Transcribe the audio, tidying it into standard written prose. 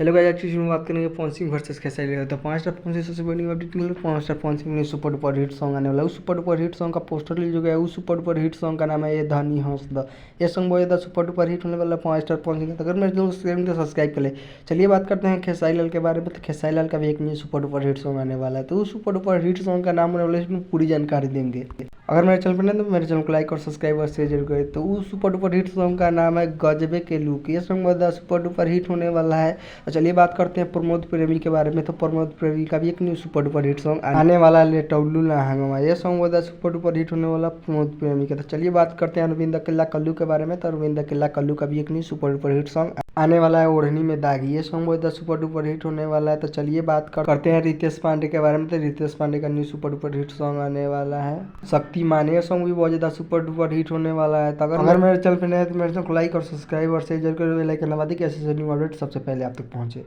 Hello guys, आज की video में बात करेंगे पवन सिंह वर्सेस खेसारी लाल। तो 5 स्टार पवन सिंह सबसे बड़ी अपडेट मिली। 5 स्टार पवन सिंह ने सुपर डुपर हिट सॉन्ग आने वाला है। उस सुपर डुपर हिट सॉन्ग का पोस्टर रिलीज हो गया है। उस सुपर डुपर हिट सॉन्ग का नाम है ये धनी हंस द। ये सॉन्ग बहुत ज़्यादा सुपर डुपर हिट होने वाला है 5 स्टार पवन सिंह का। तो अगर मेरे चैनल को सब्सक्राइब कर ले। चलिए बात करते हैं खेसारी लाल के बारे में। तो खेसारी लाल का भी एक new super duper hit song आने वाला है। तो उस सुपर डुपर हिट सॉन्ग का नाम होने वाला है, इसमें पूरी जानकारी देंगे। अगर मेरे चैनल पर नहीं तो मेरे चैनल को लाइक और सब्सक्राइब और शेयर जरूर करें। तो उस सुपर डुपर हिट सॉन्ग का नाम है गजबे के लुक। ये सॉन्ग बहुत ज़्यादा सुपर डुपर हिट होने वाला है। तो चलिए बात करते हैं प्रमोद प्रेमी के बारे में। तो प्रमोद प्रेमी का भी एक new super duper hit song आने वाला है, लेटौलू लहंगमा। ये सॉन्ग बहुत ज़्यादा सुपर डुपर हिट होने वाला प्रमोद प्रेमी का। तो चलिए बात करते हैं अरविंद अकेला कल्लू के बारे में। तो अरविंद अकेला कल्लू का भी एक new super duper hit song आने वाला है, ओढ़नी में दागी। ये सॉन्ग बहुत ज़्यादा सुपर डुपर हिट होने वाला है। तो चलिए बात करते हैं रितेश पांडे के बारे में। तो रितेश पांडे का new super duper hit song आने वाला है, शक्तिमान। ये सॉन्ग भी बहुत ज़्यादा सुपर डुपर हिट होने वाला है। तो अगर मेरे चैनल पे नए हैं तो मेरे चैनल को लाइक और सब्सक्राइब और शेयर जरूर करें। बेल आइकन दबा दें कि ऐसे न्यू अपडेट सबसे पहले आप तक पहुँचे।